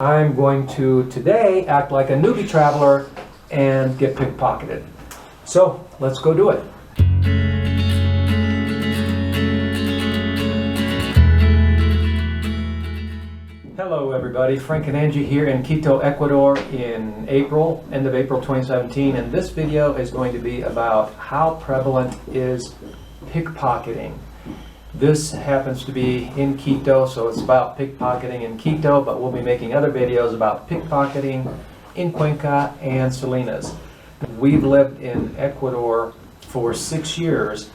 I'm going to today act like a newbie traveler and get pickpocketed. So let's go do it. Hello everybody, Frank and Angie here in Quito, Ecuador in April, end of April 2017, and this video is going to be about how prevalent is pickpocketing. This happens to be in Quito, so it's about pickpocketing in Quito, but we'll be making other videos about pickpocketing in Cuenca and Salinas. We've lived in Ecuador for 6 years,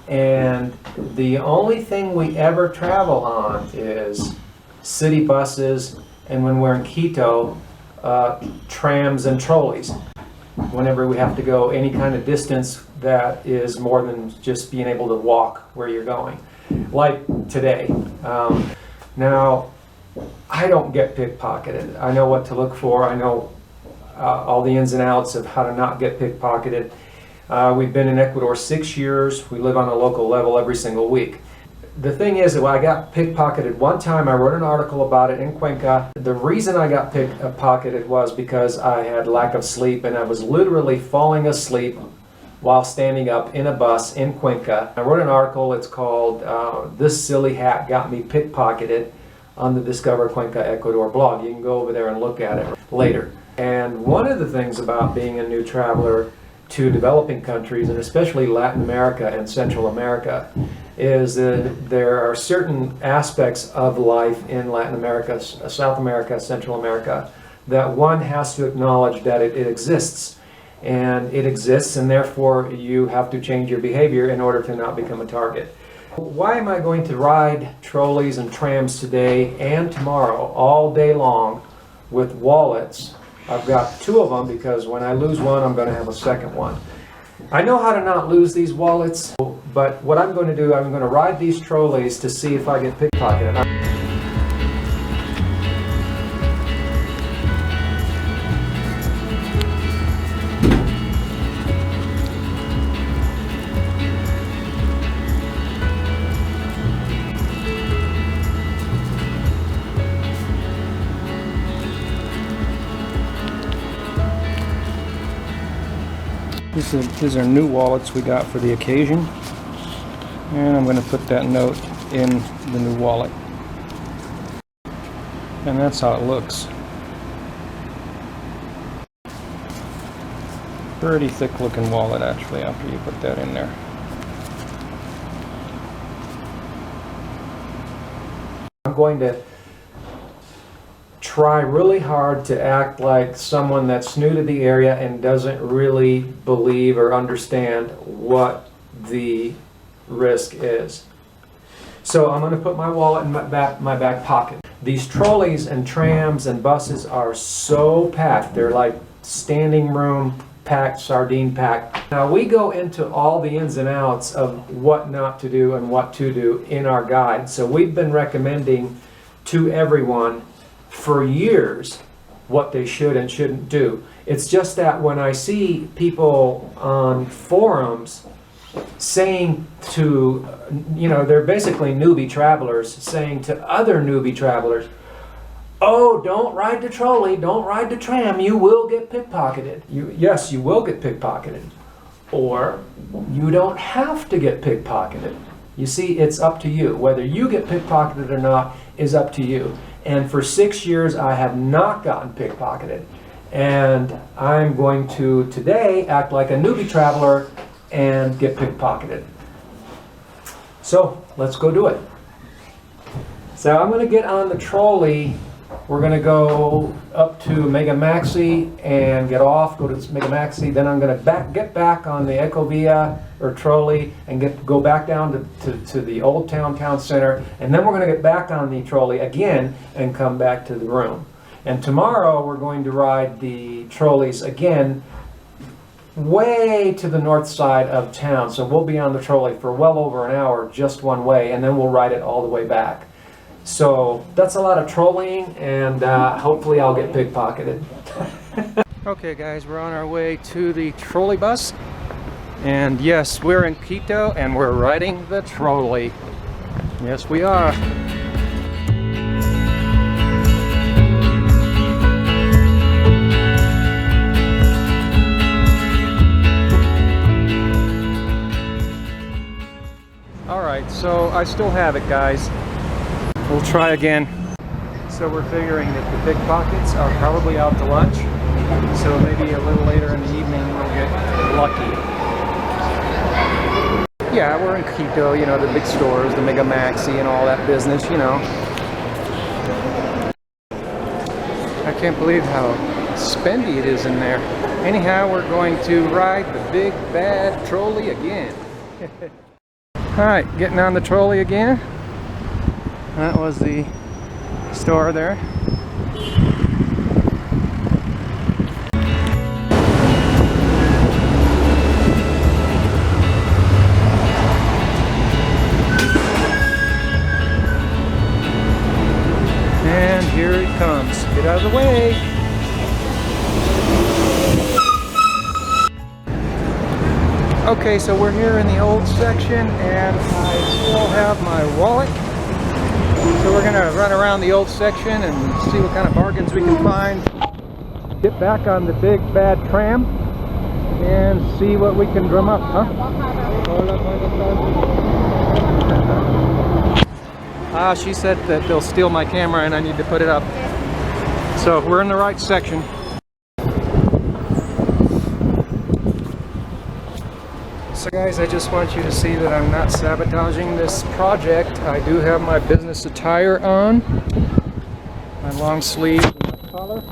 and the only thing we ever travel on is city buses, and when we're in Quito, trams and trolleys. Whenever we have to go any kind of distance that is more than just being able to walk where you're going. Like today. Now, I don't get pickpocketed. I know what to look for. I know all the ins and outs of how to not get pickpocketed. We've been in Ecuador 6 years. We live on a local level every single week. The thing is that when I got pickpocketed one time, I wrote an article about it in Cuenca. The reason I got pickpocketed was because I had lack of sleep, and I was literally falling asleep while standing up in a bus in Cuenca. I wrote an article, it's called This Silly Hat Got Me Pickpocketed, on the Discover Cuenca Ecuador blog. You can go over there and look at it later. And one of the things about being a new traveler to developing countries, and especially Latin America and Central America, is that there are certain aspects of life in Latin America, South America, Central America, that one has to acknowledge that it exists. And it exists, and therefore you have to change your behavior in order to not become a target. Why am I going to ride trolleys and trams today and tomorrow all day long with wallets? I've got 2 of them because when I lose one, I'm going to have a second one. I know how to not lose these wallets, but what I'm going to do, I'm going to ride these trolleys to see if I get pickpocketed. These are new wallets we got for the occasion, and I'm going to put that note in the new wallet, and that's how it looks. Pretty thick looking wallet actually after you put that in there. I'm going to try really hard to act like someone that's new to the area and doesn't really believe or understand what the risk is. So I'm going to put my wallet in my back pocket. These trolleys and trams and buses are so packed. They're like standing room packed, sardine packed. Now we go into all the ins and outs of what not to do and what to do in our guide. So we've been recommending to everyone for years what they should and shouldn't do. It's just that when I see people on forums saying to, they're basically newbie travelers saying to other newbie travelers, oh, don't ride the trolley, don't ride the tram, you will get pickpocketed. Yes, you will get pickpocketed. Or you don't have to get pickpocketed. You see, it's up to you. Whether you get pickpocketed or not is up to you. And for 6 years, I have not gotten pickpocketed. And I'm going to today act like a newbie traveler and get pickpocketed. So let's go do it. So I'm going to get on the trolley. We're going to go up to Mega Maxi and get off, go to Mega Maxi. Then I'm going to get back on the Ecovia or trolley and go back down to the Old Town Center. And then we're going to get back on the trolley again and come back to the room. And tomorrow we're going to ride the trolleys again way to the north side of town. So we'll be on the trolley for well over an hour just one way, and then we'll ride it all the way back. So that's a lot of trolleying, and hopefully I'll get pickpocketed. Okay guys, we're on our way to the trolley bus, and yes, we're in Quito and we're riding the trolley. Yes, we are. I still have it, guys. We'll try again. So we're figuring that the pickpockets are probably out to lunch. So maybe a little later in the evening we'll get lucky. Yeah, we're in Quito, you know, the big stores, the Mega Maxi and all that business, you know. I can't believe how spendy it is in there. Anyhow, we're going to ride the big bad trolley again. Alright, getting on the trolley again. That was the store there. And here it comes. Get out of the way. Okay, so we're here in the old section and I still have my wallet. So we're gonna run around the old section and see what kind of bargains we can find. Get back on the big bad tram and see what we can drum up, huh? She said that they'll steal my camera and I need to put it up. So we're in the right section. So guys, I just want you to see that I'm not sabotaging this project. I do have my business attire on, my long sleeve, my collar,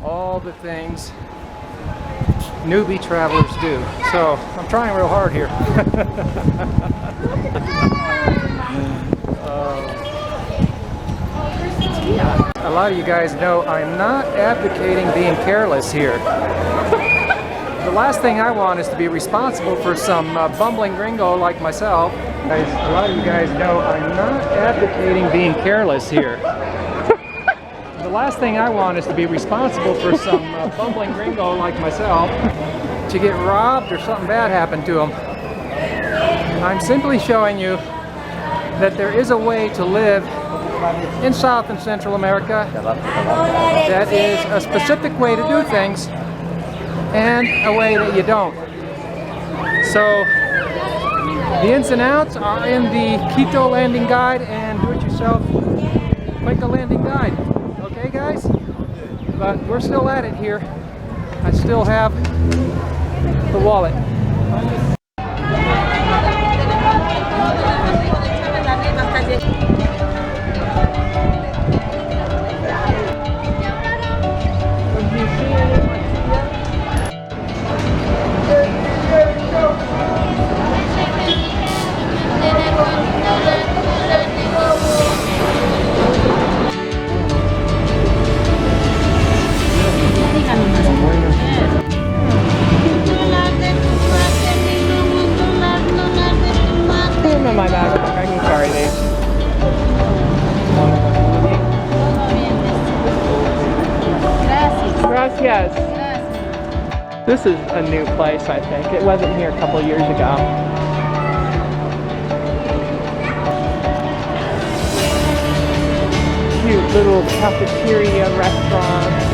all the things newbie travelers do. So I'm trying real hard here. A lot of you guys know I'm not advocating being careless here. The last thing I want is to be responsible for some bumbling gringo like myself. Guys, a lot of you guys know I'm not advocating being careless here. The last thing I want is to be responsible for some bumbling gringo like myself to get robbed or something bad happen to him. I'm simply showing you that there is a way to live in South and Central America that is a specific way to do things and a way that you don't. So the ins and outs are in the Quito landing guide and do-it-yourself CUENCA landing guide. Okay guys? But we're still at it here. I still have the wallet. My bag. I can carry these. Gracias. This is a new place, I think. It wasn't here a couple of years ago. Cute little cafeteria restaurants,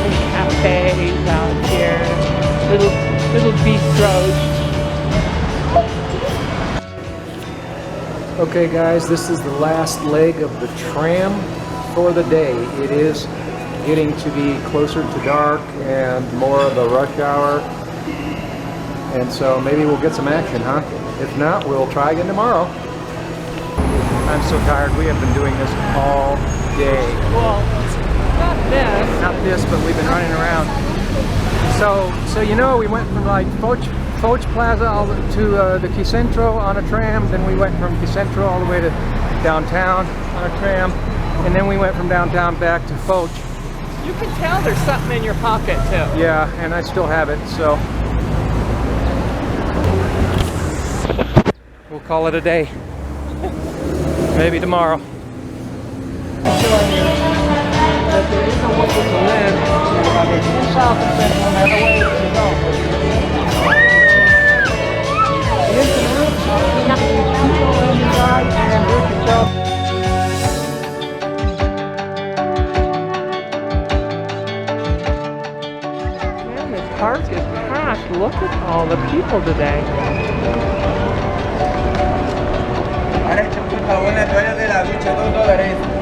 little cafes out here, little bistros. Okay guys, this is the last leg of the tram for the day. It is getting to be closer to dark and more of a rush hour. And so maybe we'll get some action, huh? If not, we'll try again tomorrow. I'm so tired. We have been doing this all day. Well, not this, but we've been running around. So you know, we went from like Foch Plaza all to the Quicentro on a tram, then we went from Quicentro all the way to downtown on a tram, and then we went from downtown back to Foch. you can tell there's something in your pocket too. Yeah, and I still have it, so we'll call it a day. Maybe tomorrow. Showing you that there is a way to live in South and Central America. Man, this park is packed. Look at all the people today. jabón, la toalla de la ducha, $2.